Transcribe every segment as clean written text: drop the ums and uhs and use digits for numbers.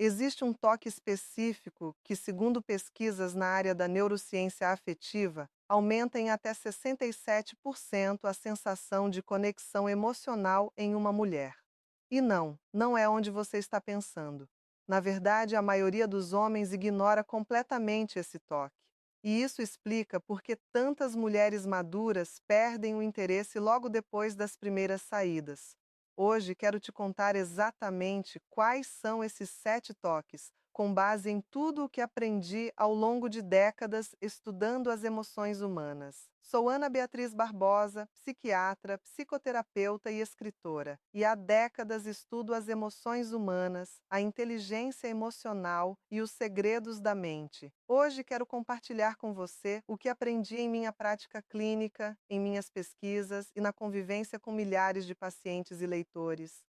Existe um toque específico que, segundo pesquisas na área da neurociência afetiva, aumenta em até 67% a sensação de conexão emocional em uma mulher. E não, não é onde você está pensando. Na verdade, a maioria dos homens ignora completamente esse toque. E isso explica por que tantas mulheres maduras perdem o interesse logo depois das primeiras saídas. Hoje quero te contar exatamente quais são esses 7 toques, com base em tudo o que aprendi ao longo de décadas estudando as emoções humanas. Sou Ana Beatriz Barbosa, psiquiatra, psicoterapeuta e escritora, e há décadas estudo as emoções humanas, a inteligência emocional e os segredos da mente. Hoje quero compartilhar com você o que aprendi em minha prática clínica, em minhas pesquisas e na convivência com milhares de pacientes e leitores.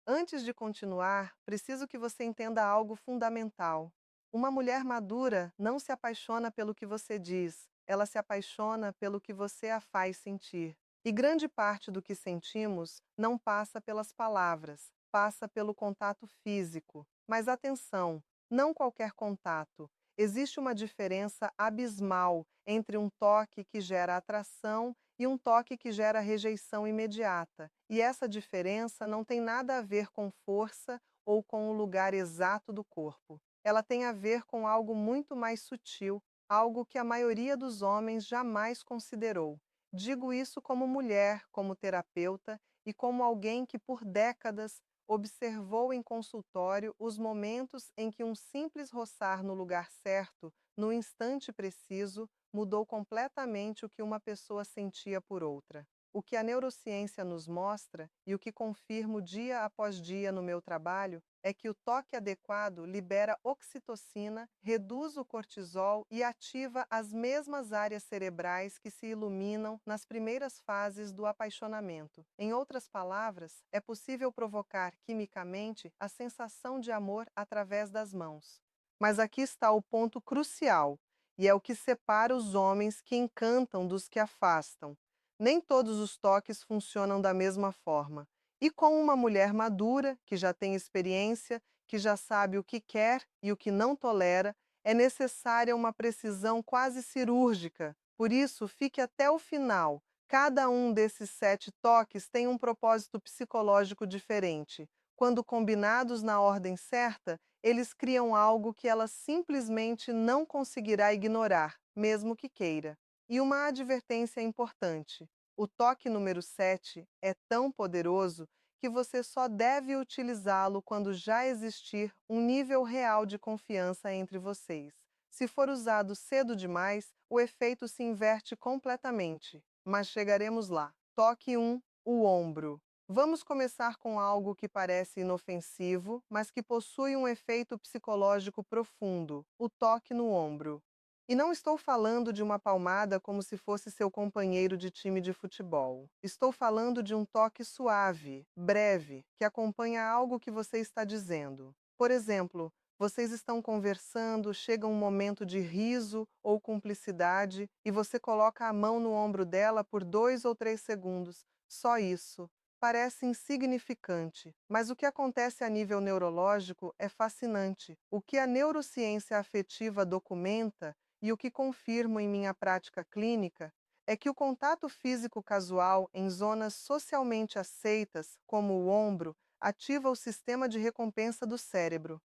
Antes de continuar, preciso que você entenda algo fundamental. Uma mulher madura não se apaixona pelo que você diz, ela se apaixona pelo que você a faz sentir. E grande parte do que sentimos não passa pelas palavras, passa pelo contato físico. Mas atenção, não qualquer contato. Existe uma diferença abismal entre um toque que gera atração e um toque que gera rejeição imediata. E essa diferença não tem nada a ver com força ou com o lugar exato do corpo. Ela tem a ver com algo muito mais sutil, algo que a maioria dos homens jamais considerou. Digo isso como mulher, como terapeuta e como alguém que por décadas observou em consultório os momentos em que um simples roçar no lugar certo, no instante preciso, mudou completamente o que uma pessoa sentia por outra. O que a neurociência nos mostra, e o que confirmo dia após dia no meu trabalho, é que o toque adequado libera oxitocina, reduz o cortisol e ativa as mesmas áreas cerebrais que se iluminam nas primeiras fases do apaixonamento. Em outras palavras, é possível provocar quimicamente a sensação de amor através das mãos. Mas aqui está o ponto crucial, e é o que separa os homens que encantam dos que afastam. Nem todos os toques funcionam da mesma forma. E com uma mulher madura, que já tem experiência, que já sabe o que quer e o que não tolera, é necessária uma precisão quase cirúrgica. Por isso, fique até o final. Cada um desses 7 toques tem um propósito psicológico diferente. Quando combinados na ordem certa, eles criam algo que ela simplesmente não conseguirá ignorar, mesmo que queira. E uma advertência importante: o toque número 7 é tão poderoso que você só deve utilizá-lo quando já existir um nível real de confiança entre vocês. Se for usado cedo demais, o efeito se inverte completamente. Mas chegaremos lá. Toque 1, o ombro. Vamos começar com algo que parece inofensivo, mas que possui um efeito psicológico profundo: o toque no ombro. E não estou falando de uma palmada como se fosse seu companheiro de time de futebol. Estou falando de um toque suave, breve, que acompanha algo que você está dizendo. Por exemplo, vocês estão conversando, chega um momento de riso ou cumplicidade e você coloca a mão no ombro dela por 2 ou 3 segundos. Só isso. Parece insignificante, mas o que acontece a nível neurológico é fascinante. O que a neurociência afetiva documenta e o que confirmo em minha prática clínica é que o contato físico casual em zonas socialmente aceitas, como o ombro, ativa o sistema de recompensa do cérebro.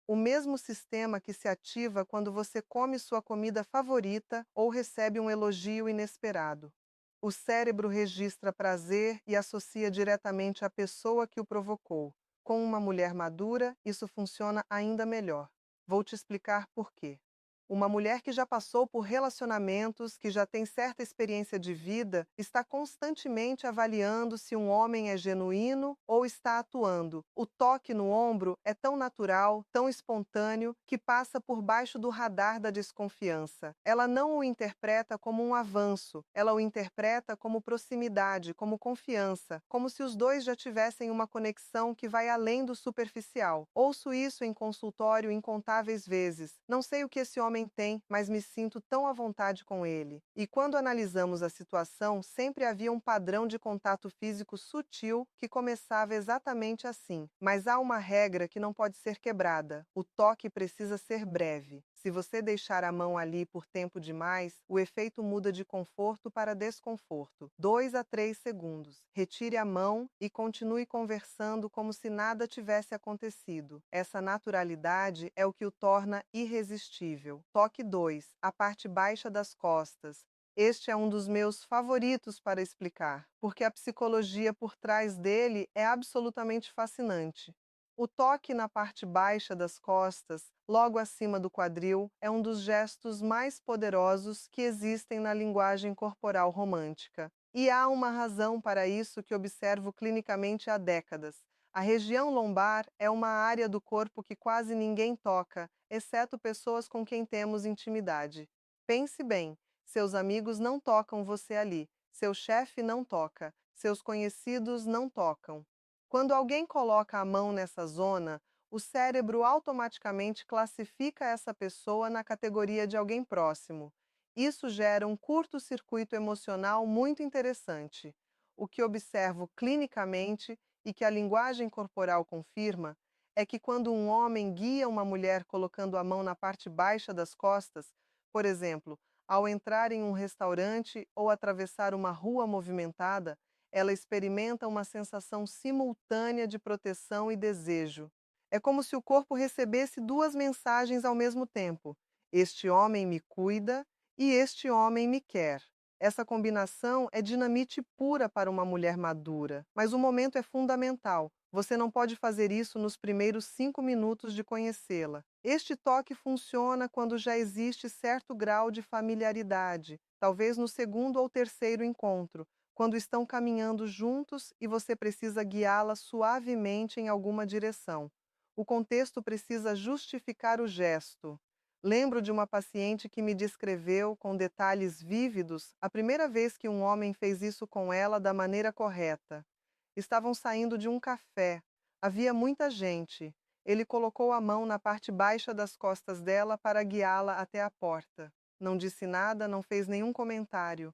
O mesmo sistema que se ativa quando você come sua comida favorita ou recebe um elogio inesperado. O cérebro registra prazer e associa diretamente a pessoa que o provocou. Com uma mulher madura, isso funciona ainda melhor. Vou te explicar por quê. Uma mulher que já passou por relacionamentos, que já tem certa experiência de vida, está constantemente avaliando se um homem é genuíno ou está atuando. O toque no ombro é tão natural, tão espontâneo, que passa por baixo do radar da desconfiança. Ela não o interpreta como um avanço, ela o interpreta como proximidade, como confiança, como se os dois já tivessem uma conexão que vai além do superficial. Ouço isso em consultório incontáveis vezes. Não sei o que esse homem homem tem, mas me sinto tão à vontade com ele. E quando analisamos a situação, sempre havia um padrão de contato físico sutil que começava exatamente assim. Mas há uma regra que não pode ser quebrada: o toque precisa ser breve. Se você deixar a mão ali por tempo demais, o efeito muda de conforto para desconforto. 2 a 3 segundos. Retire a mão e continue conversando como se nada tivesse acontecido. Essa naturalidade é o que o torna irresistível. Toque 2. A parte baixa das costas. Este é um dos meus favoritos para explicar, porque a psicologia por trás dele é absolutamente fascinante. O toque na parte baixa das costas, logo acima do quadril, é um dos gestos mais poderosos que existem na linguagem corporal romântica. E há uma razão para isso que observo clinicamente há décadas. A região lombar é uma área do corpo que quase ninguém toca, exceto pessoas com quem temos intimidade. Pense bem, seus amigos não tocam você ali, seu chefe não toca, seus conhecidos não tocam. Quando alguém coloca a mão nessa zona, o cérebro automaticamente classifica essa pessoa na categoria de alguém próximo. Isso gera um curto-circuito emocional muito interessante. O que observo clinicamente e que a linguagem corporal confirma é que quando um homem guia uma mulher colocando a mão na parte baixa das costas, por exemplo, ao entrar em um restaurante ou atravessar uma rua movimentada, ela experimenta uma sensação simultânea de proteção e desejo. É como se o corpo recebesse duas mensagens ao mesmo tempo: este homem me cuida e este homem me quer. Essa combinação é dinamite pura para uma mulher madura, mas o momento é fundamental. Você não pode fazer isso nos primeiros 5 minutos de conhecê-la. Este toque funciona quando já existe certo grau de familiaridade, talvez no segundo ou terceiro encontro, quando estão caminhando juntos e você precisa guiá-la suavemente em alguma direção. O contexto precisa justificar o gesto. Lembro de uma paciente que me descreveu, com detalhes vívidos, a primeira vez que um homem fez isso com ela da maneira correta. Estavam saindo de um café. Havia muita gente. Ele colocou a mão na parte baixa das costas dela para guiá-la até a porta. Não disse nada, não fez nenhum comentário.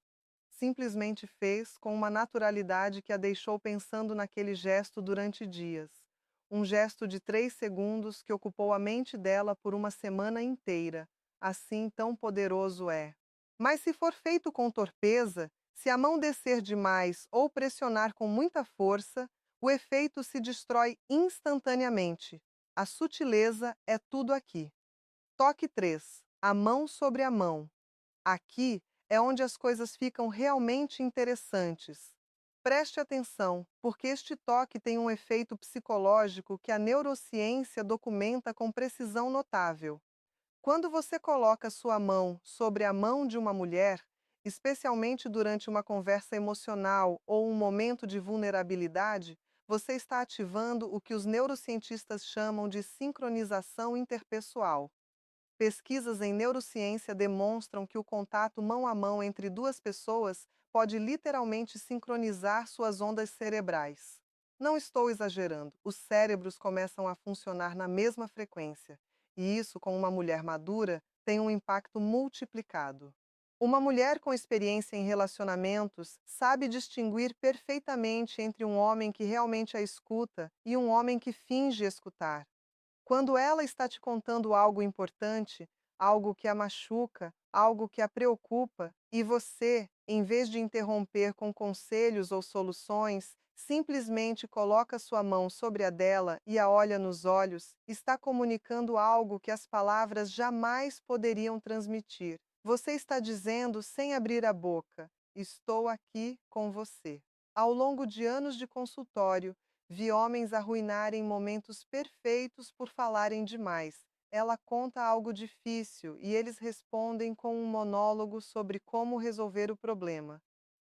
Simplesmente fez com uma naturalidade que a deixou pensando naquele gesto durante dias. Um gesto de 3 segundos que ocupou a mente dela por uma semana inteira. Assim tão poderoso é. Mas se for feito com torpeza, se a mão descer demais ou pressionar com muita força, o efeito se destrói instantaneamente. A sutileza é tudo aqui. Toque 3. A mão sobre a mão. Aqui é onde as coisas ficam realmente interessantes. Preste atenção, porque este toque tem um efeito psicológico que a neurociência documenta com precisão notável. Quando você coloca sua mão sobre a mão de uma mulher, especialmente durante uma conversa emocional ou um momento de vulnerabilidade, você está ativando o que os neurocientistas chamam de sincronização interpessoal. Pesquisas em neurociência demonstram que o contato mão a mão entre duas pessoas pode literalmente sincronizar suas ondas cerebrais. Não estou exagerando, os cérebros começam a funcionar na mesma frequência, e isso, com uma mulher madura, tem um impacto multiplicado. Uma mulher com experiência em relacionamentos sabe distinguir perfeitamente entre um homem que realmente a escuta e um homem que finge escutar. Quando ela está te contando algo importante, algo que a machuca, algo que a preocupa, e você, em vez de interromper com conselhos ou soluções, simplesmente coloca sua mão sobre a dela e a olha nos olhos, está comunicando algo que as palavras jamais poderiam transmitir. Você está dizendo sem abrir a boca: estou aqui com você. Ao longo de anos de consultório, vi homens arruinarem momentos perfeitos por falarem demais. Ela conta algo difícil e eles respondem com um monólogo sobre como resolver o problema.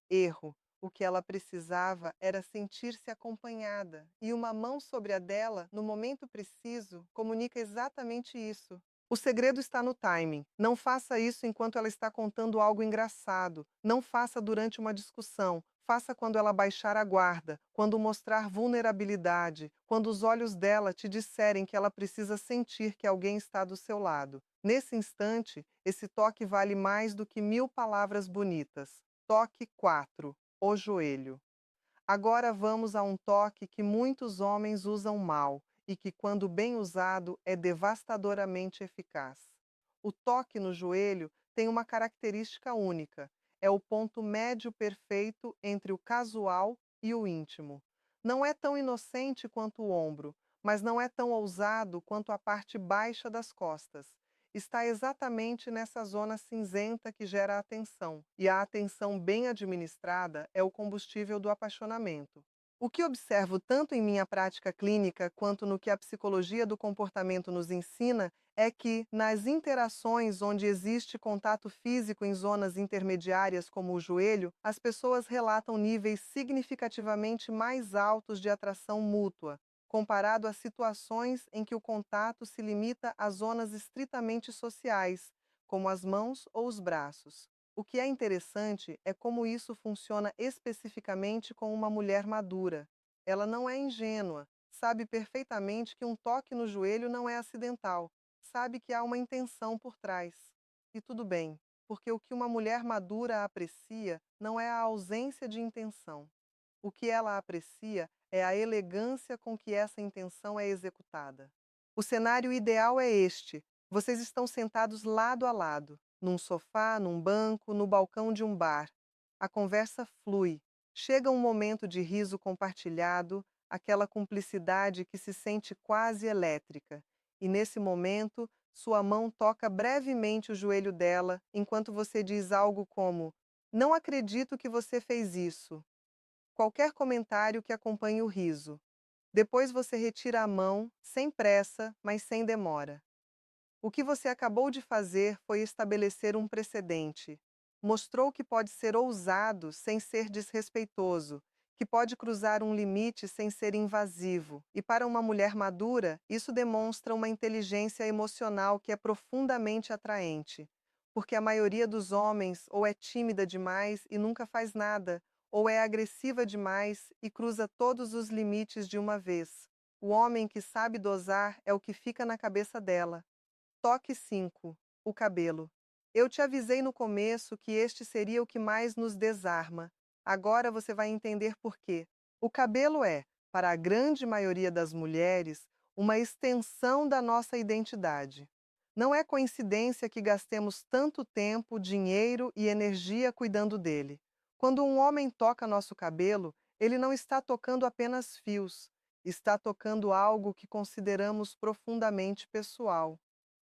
Erro. O que ela precisava era sentir-se acompanhada, e uma mão sobre a dela, no momento preciso, comunica exatamente isso. O segredo está no timing. Não faça isso enquanto ela está contando algo engraçado. Não faça durante uma discussão. Faça quando ela baixar a guarda, quando mostrar vulnerabilidade, quando os olhos dela te disserem que ela precisa sentir que alguém está do seu lado. Nesse instante, esse toque vale mais do que 1000 palavras bonitas. Toque 4. O joelho. Agora vamos a um toque que muitos homens usam mal e que, quando bem usado, é devastadoramente eficaz. O toque no joelho tem uma característica única: é o ponto médio perfeito entre o casual e o íntimo. Não é tão inocente quanto o ombro, mas não é tão ousado quanto a parte baixa das costas. Está exatamente nessa zona cinzenta que gera a atenção, e a atenção bem administrada é o combustível do apaixonamento. O que observo tanto em minha prática clínica quanto no que a psicologia do comportamento nos ensina é que, nas interações onde existe contato físico em zonas intermediárias, como o joelho, as pessoas relatam níveis significativamente mais altos de atração mútua, comparado a situações em que o contato se limita a zonas estritamente sociais, como as mãos ou os braços. O que é interessante é como isso funciona especificamente com uma mulher madura. Ela não é ingênua, sabe perfeitamente que um toque no joelho não é acidental, sabe que há uma intenção por trás. E tudo bem, porque o que uma mulher madura aprecia não é a ausência de intenção. O que ela aprecia é a elegância com que essa intenção é executada. O cenário ideal é este: vocês estão sentados lado a lado, num sofá, num banco, no balcão de um bar. A conversa flui. Chega um momento de riso compartilhado, aquela cumplicidade que se sente quase elétrica. E nesse momento, sua mão toca brevemente o joelho dela, enquanto você diz algo como: "Não acredito que você fez isso." Qualquer comentário que acompanhe o riso. Depois você retira a mão, sem pressa, mas sem demora. O que você acabou de fazer foi estabelecer um precedente. Mostrou que pode ser ousado sem ser desrespeitoso, que pode cruzar um limite sem ser invasivo. E para uma mulher madura, isso demonstra uma inteligência emocional que é profundamente atraente. Porque a maioria dos homens ou é tímida demais e nunca faz nada, ou é agressiva demais e cruza todos os limites de uma vez. O homem que sabe dosar é o que fica na cabeça dela. Toque 5. O cabelo. Eu te avisei no começo que este seria o que mais nos desarma. Agora você vai entender por quê. O cabelo é, para a grande maioria das mulheres, uma extensão da nossa identidade. Não é coincidência que gastemos tanto tempo, dinheiro e energia cuidando dele. Quando um homem toca nosso cabelo, ele não está tocando apenas fios, está tocando algo que consideramos profundamente pessoal.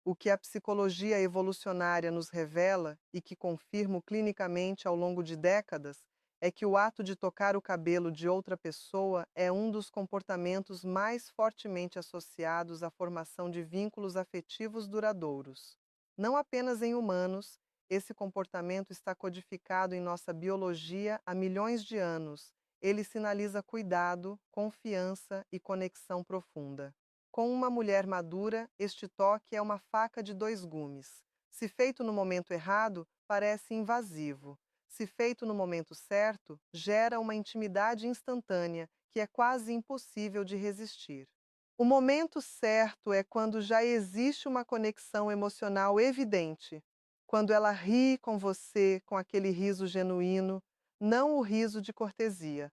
O que a psicologia evolucionária nos revela, e que confirmo clinicamente ao longo de décadas, é que o ato de tocar o cabelo de outra pessoa é um dos comportamentos mais fortemente associados à formação de vínculos afetivos duradouros. Não apenas em humanos, esse comportamento está codificado em nossa biologia há milhões de anos. Ele sinaliza cuidado, confiança e conexão profunda. Com uma mulher madura, este toque é uma faca de dois gumes. Se feito no momento errado, parece invasivo. Se feito no momento certo, gera uma intimidade instantânea que é quase impossível de resistir. O momento certo é quando já existe uma conexão emocional evidente. Quando ela ri com você com aquele riso genuíno, não o riso de cortesia.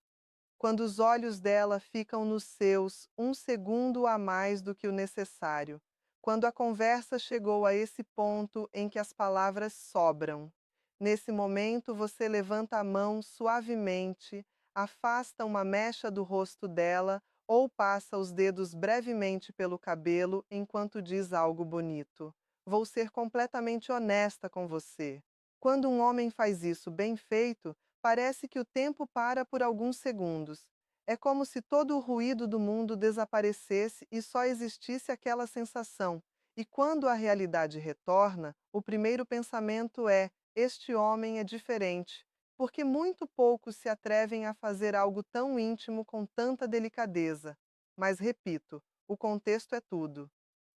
Quando os olhos dela ficam nos seus um segundo a mais do que o necessário. Quando a conversa chegou a esse ponto em que as palavras sobram. Nesse momento, você levanta a mão suavemente, afasta uma mecha do rosto dela ou passa os dedos brevemente pelo cabelo enquanto diz algo bonito. Vou ser completamente honesta com você. Quando um homem faz isso bem feito, parece que o tempo para por alguns segundos. É como se todo o ruído do mundo desaparecesse e só existisse aquela sensação. E quando a realidade retorna, o primeiro pensamento é: este homem é diferente, porque muito poucos se atrevem a fazer algo tão íntimo com tanta delicadeza. Mas repito, o contexto é tudo.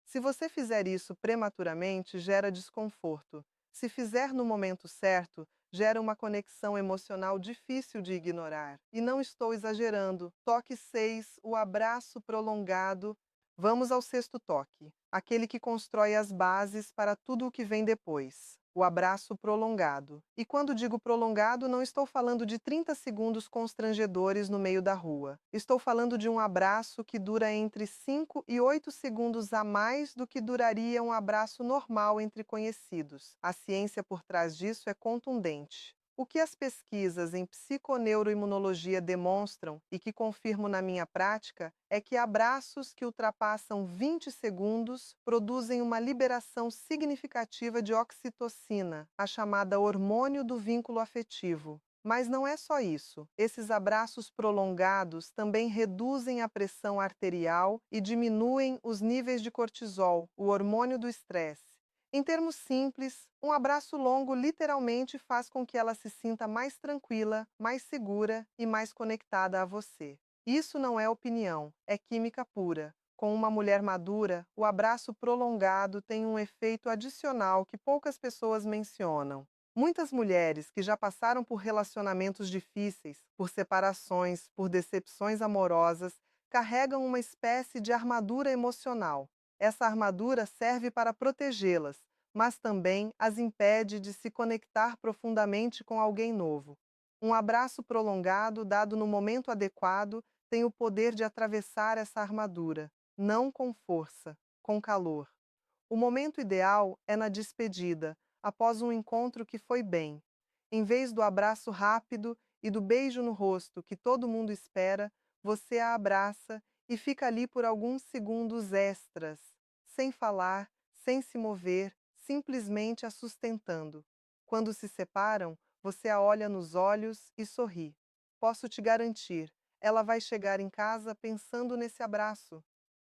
Se você fizer isso prematuramente, gera desconforto. Se fizer no momento certo, gera uma conexão emocional difícil de ignorar. E não estou exagerando. Toque 6, o abraço prolongado. Vamos ao sexto toque, aquele que constrói as bases para tudo o que vem depois. O abraço prolongado. E quando digo prolongado, não estou falando de 30 segundos constrangedores no meio da rua. Estou falando de um abraço que dura entre 5 e 8 segundos a mais do que duraria um abraço normal entre conhecidos. A ciência por trás disso é contundente. O que as pesquisas em psiconeuroimunologia demonstram e que confirmo na minha prática é que abraços que ultrapassam 20 segundos produzem uma liberação significativa de oxitocina, a chamada hormônio do vínculo afetivo. Mas não é só isso. Esses abraços prolongados também reduzem a pressão arterial e diminuem os níveis de cortisol, o hormônio do estresse. Em termos simples, um abraço longo literalmente faz com que ela se sinta mais tranquila, mais segura e mais conectada a você. Isso não é opinião, é química pura. Com uma mulher madura, o abraço prolongado tem um efeito adicional que poucas pessoas mencionam. Muitas mulheres que já passaram por relacionamentos difíceis, por separações, por decepções amorosas, carregam uma espécie de armadura emocional. Essa armadura serve para protegê-las, mas também as impede de se conectar profundamente com alguém novo. Um abraço prolongado, dado no momento adequado, tem o poder de atravessar essa armadura, não com força, com calor. O momento ideal é na despedida, após um encontro que foi bem. Em vez do abraço rápido e do beijo no rosto que todo mundo espera, você a abraça e fica ali por alguns segundos extras, sem falar, sem se mover, simplesmente a sustentando. Quando se separam, você a olha nos olhos e sorri. Posso te garantir, ela vai chegar em casa pensando nesse abraço.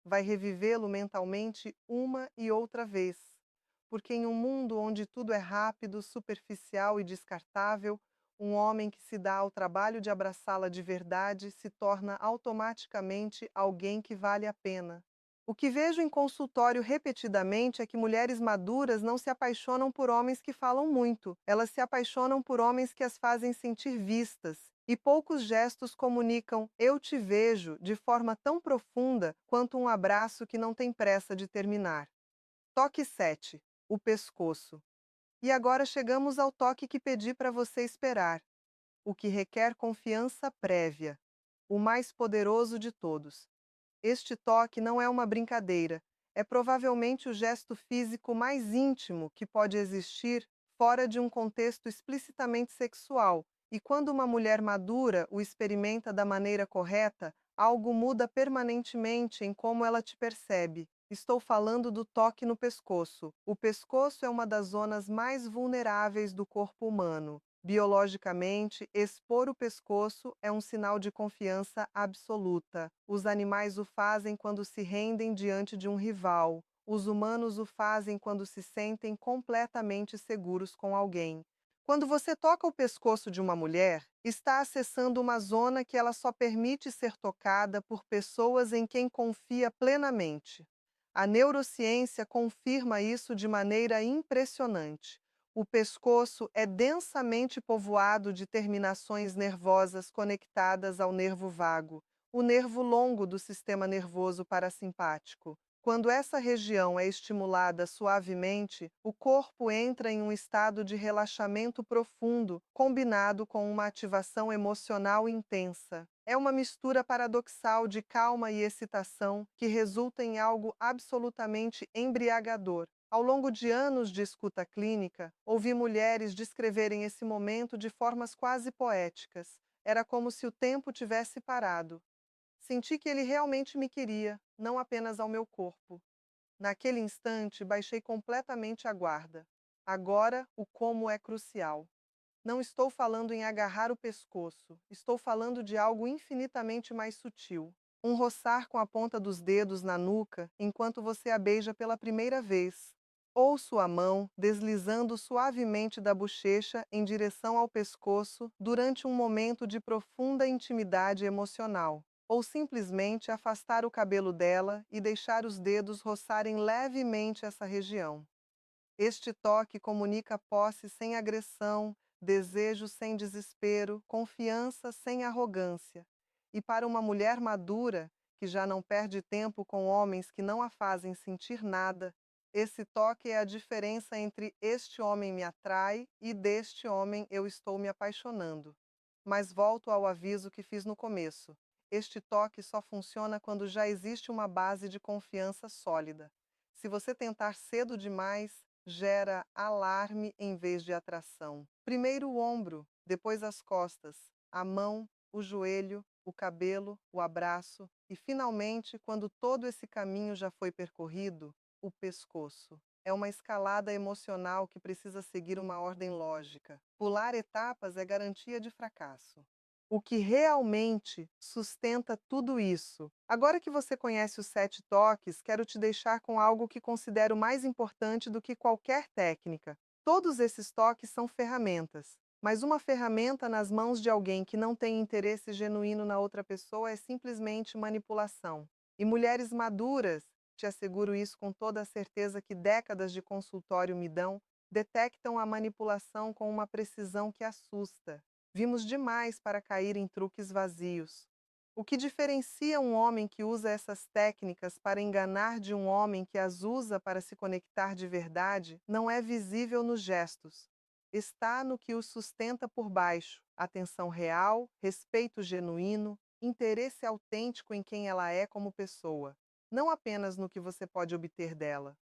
Vai revivê-lo mentalmente uma e outra vez. Porque em um mundo onde tudo é rápido, superficial e descartável, um homem que se dá ao trabalho de abraçá-la de verdade se torna automaticamente alguém que vale a pena. O que vejo em consultório repetidamente é que mulheres maduras não se apaixonam por homens que falam muito, elas se apaixonam por homens que as fazem sentir vistas. E poucos gestos comunicam "eu te vejo" de forma tão profunda quanto um abraço que não tem pressa de terminar. Toque 7, o pescoço. E agora chegamos ao toque que pedi para você esperar, o que requer confiança prévia, o mais poderoso de todos. Este toque não é uma brincadeira, é provavelmente o gesto físico mais íntimo que pode existir fora de um contexto explicitamente sexual, e quando uma mulher madura o experimenta da maneira correta, algo muda permanentemente em como ela te percebe. Estou falando do toque no pescoço. O pescoço é uma das zonas mais vulneráveis do corpo humano. Biologicamente, expor o pescoço é um sinal de confiança absoluta. Os animais o fazem quando se rendem diante de um rival. Os humanos o fazem quando se sentem completamente seguros com alguém. Quando você toca o pescoço de uma mulher, está acessando uma zona que ela só permite ser tocada por pessoas em quem confia plenamente. A neurociência confirma isso de maneira impressionante. O pescoço é densamente povoado de terminações nervosas conectadas ao nervo vago, o nervo longo do sistema nervoso parasimpático. Quando essa região é estimulada suavemente, o corpo entra em um estado de relaxamento profundo, combinado com uma ativação emocional intensa. É uma mistura paradoxal de calma e excitação que resulta em algo absolutamente embriagador. Ao longo de anos de escuta clínica, ouvi mulheres descreverem esse momento de formas quase poéticas. Era como se o tempo tivesse parado. Senti que ele realmente me queria, não apenas ao meu corpo. Naquele instante, baixei completamente a guarda. Agora, o como é crucial. Não estou falando em agarrar o pescoço, estou falando de algo infinitamente mais sutil. Um roçar com a ponta dos dedos na nuca enquanto você a beija pela primeira vez. Ou sua mão deslizando suavemente da bochecha em direção ao pescoço durante um momento de profunda intimidade emocional. Ou simplesmente afastar o cabelo dela e deixar os dedos roçarem levemente essa região. Este toque comunica posse sem agressão, desejo sem desespero, confiança sem arrogância. E para uma mulher madura, que já não perde tempo com homens que não a fazem sentir nada, esse toque é a diferença entre este homem me atrai e deste homem eu estou me apaixonando. Mas volto ao aviso que fiz no começo. Este toque só funciona quando já existe uma base de confiança sólida. Se você tentar cedo demais, gera alarme em vez de atração. Primeiro o ombro, depois as costas, a mão, o joelho, o cabelo, o abraço e, finalmente, quando todo esse caminho já foi percorrido, o pescoço. É uma escalada emocional que precisa seguir uma ordem lógica. Pular etapas é garantia de fracasso. O que realmente sustenta tudo isso? Agora que você conhece os 7 toques, quero te deixar com algo que considero mais importante do que qualquer técnica. Todos esses toques são ferramentas, mas uma ferramenta nas mãos de alguém que não tem interesse genuíno na outra pessoa é simplesmente manipulação. E mulheres maduras, te asseguro isso com toda a certeza que décadas de consultório me dão, detectam a manipulação com uma precisão que assusta. Vimos demais para cair em truques vazios. O que diferencia um homem que usa essas técnicas para enganar de um homem que as usa para se conectar de verdade não é visível nos gestos. Está no que os sustenta por baixo: atenção real, respeito genuíno, interesse autêntico em quem ela é como pessoa, não apenas no que você pode obter dela.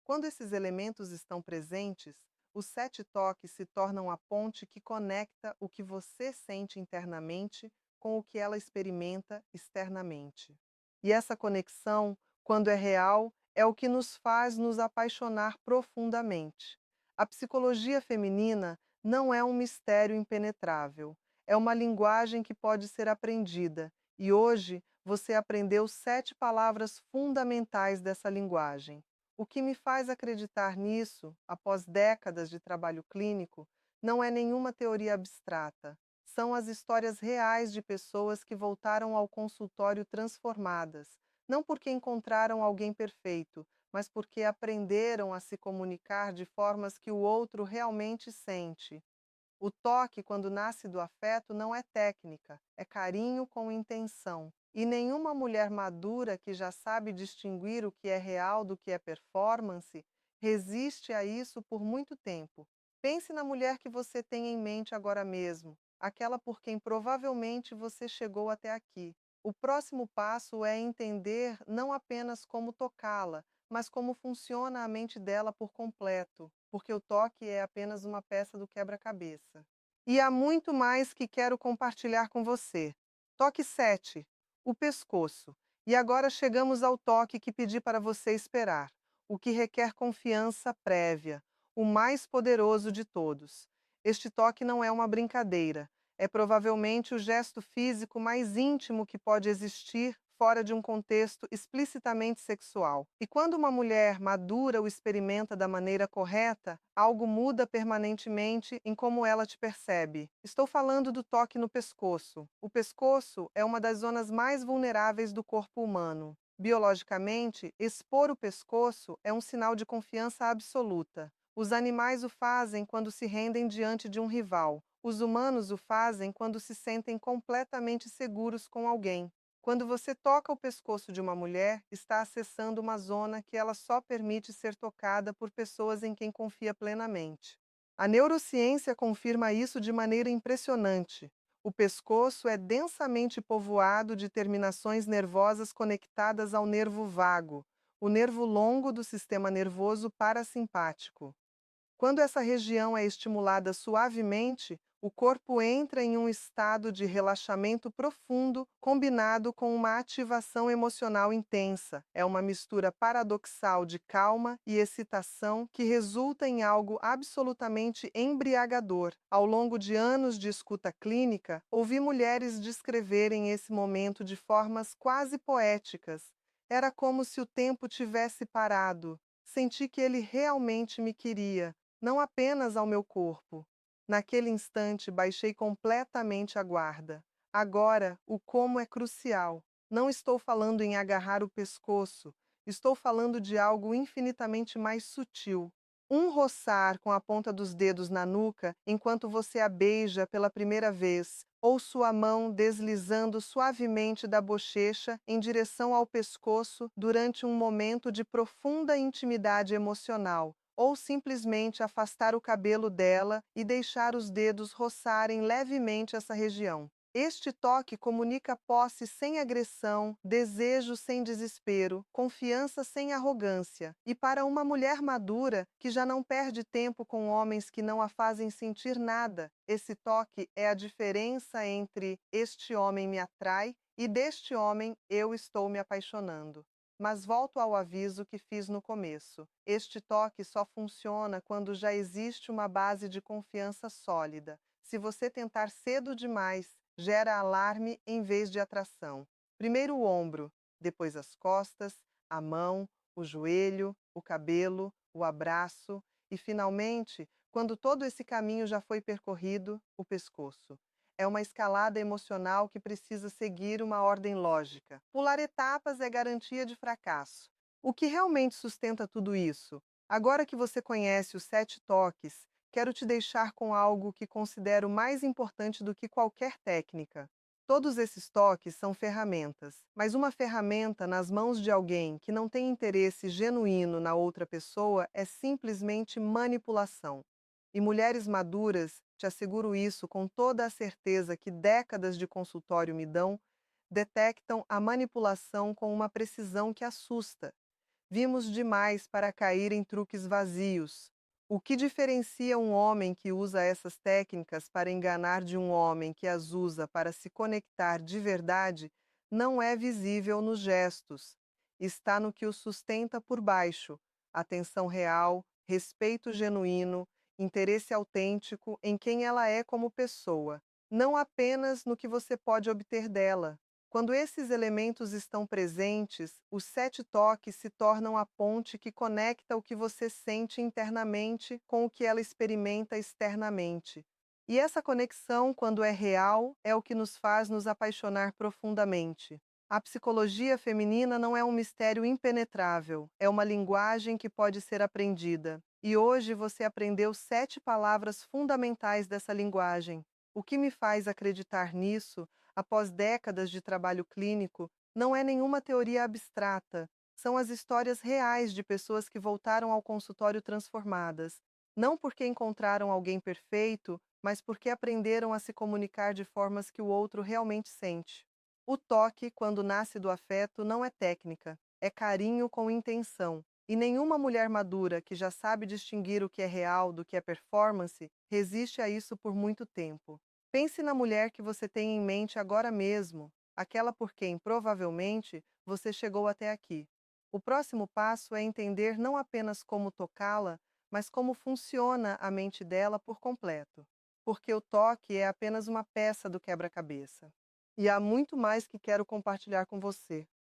Quando esses elementos estão presentes, os 7 toques se tornam a ponte que conecta o que você sente internamente com o que ela experimenta externamente. E essa conexão, quando é real, é o que nos faz nos apaixonar profundamente. A psicologia feminina não é um mistério impenetrável, é uma linguagem que pode ser aprendida, e hoje você aprendeu 7 palavras fundamentais dessa linguagem. O que me faz acreditar nisso, após décadas de trabalho clínico, não é nenhuma teoria abstrata. São as histórias reais de pessoas que voltaram ao consultório transformadas, não porque encontraram alguém perfeito, mas porque aprenderam a se comunicar de formas que o outro realmente sente. O toque, quando nasce do afeto, não é técnica, é carinho com intenção. E nenhuma mulher madura que já sabe distinguir o que é real do que é performance resiste a isso por muito tempo. Pense na mulher que você tem em mente agora mesmo, aquela por quem provavelmente você chegou até aqui. O próximo passo é entender não apenas como tocá-la, mas como funciona a mente dela por completo, porque o toque é apenas uma peça do quebra-cabeça. E há muito mais que quero compartilhar com você. Toque 7, o pescoço. E agora chegamos ao toque que pedi para você esperar, o que requer confiança prévia, o mais poderoso de todos. Este toque não é uma brincadeira, é provavelmente o gesto físico mais íntimo que pode existir fora de um contexto explicitamente sexual. E quando uma mulher madura o experimenta da maneira correta, algo muda permanentemente em como ela te percebe. Estou falando do toque no pescoço. O pescoço é uma das zonas mais vulneráveis do corpo humano. Biologicamente, expor o pescoço é um sinal de confiança absoluta. Os animais o fazem quando se rendem diante de um rival. Os humanos o fazem quando se sentem completamente seguros com alguém. Quando você toca o pescoço de uma mulher, está acessando uma zona que ela só permite ser tocada por pessoas em quem confia plenamente. A neurociência confirma isso de maneira impressionante. O pescoço é densamente povoado de terminações nervosas conectadas ao nervo vago, o nervo longo do sistema nervoso parasimpático. Quando essa região é estimulada suavemente, o corpo entra em um estado de relaxamento profundo, combinado com uma ativação emocional intensa. É uma mistura paradoxal de calma e excitação que resulta em algo absolutamente embriagador. Ao longo de anos de escuta clínica, ouvi mulheres descreverem esse momento de formas quase poéticas. Era como se o tempo tivesse parado. Senti que ele realmente me queria, não apenas ao meu corpo. Naquele instante, baixei completamente a guarda. Agora, o como é crucial. Não estou falando em agarrar o pescoço, estou falando de algo infinitamente mais sutil. Um roçar com a ponta dos dedos na nuca enquanto você a beija pela primeira vez, ou sua mão deslizando suavemente da bochecha em direção ao pescoço durante um momento de profunda intimidade emocional, ou simplesmente afastar o cabelo dela e deixar os dedos roçarem levemente essa região. Este toque comunica posse sem agressão, desejo sem desespero, confiança sem arrogância. E para uma mulher madura, que já não perde tempo com homens que não a fazem sentir nada, esse toque é a diferença entre este homem me atrai e deste homem eu estou me apaixonando. Mas volto ao aviso que fiz no começo. Este toque só funciona quando já existe uma base de confiança sólida. Se você tentar cedo demais, gera alarme em vez de atração. Primeiro o ombro, depois as costas, a mão, o joelho, o cabelo, o abraço e, finalmente, quando todo esse caminho já foi percorrido, o pescoço. É uma escalada emocional que precisa seguir uma ordem lógica. Pular etapas é garantia de fracasso. O que realmente sustenta tudo isso? Agora que você conhece os 7 toques, quero te deixar com algo que considero mais importante do que qualquer técnica. Todos esses toques são ferramentas, mas uma ferramenta nas mãos de alguém que não tem interesse genuíno na outra pessoa é simplesmente manipulação. E mulheres maduras, te asseguro isso com toda a certeza que décadas de consultório me dão, detectam a manipulação com uma precisão que assusta. Vimos demais para cair em truques vazios. O que diferencia um homem que usa essas técnicas para enganar de um homem que as usa para se conectar de verdade não é visível nos gestos. Está no que o sustenta por baixo: atenção real, respeito genuíno, interesse autêntico em quem ela é como pessoa, não apenas no que você pode obter dela. Quando esses elementos estão presentes, os 7 toques se tornam a ponte que conecta o que você sente internamente com o que ela experimenta externamente. E essa conexão, quando é real, é o que nos faz nos apaixonar profundamente. A psicologia feminina não é um mistério impenetrável, é uma linguagem que pode ser aprendida. E hoje você aprendeu 7 palavras fundamentais dessa linguagem. O que me faz acreditar nisso após décadas de trabalho clínico, não é nenhuma teoria abstrata. São as histórias reais de pessoas que voltaram ao consultório transformadas, não porque encontraram alguém perfeito, mas porque aprenderam a se comunicar de formas que o outro realmente sente. O toque, quando nasce do afeto, não é técnica, é carinho com intenção. E nenhuma mulher madura que já sabe distinguir o que é real do que é performance resiste a isso por muito tempo. Pense na mulher que você tem em mente agora mesmo, aquela por quem, provavelmente, você chegou até aqui. O próximo passo é entender não apenas como tocá-la, mas como funciona a mente dela por completo. Porque o toque é apenas uma peça do quebra-cabeça. E há muito mais que quero compartilhar com você.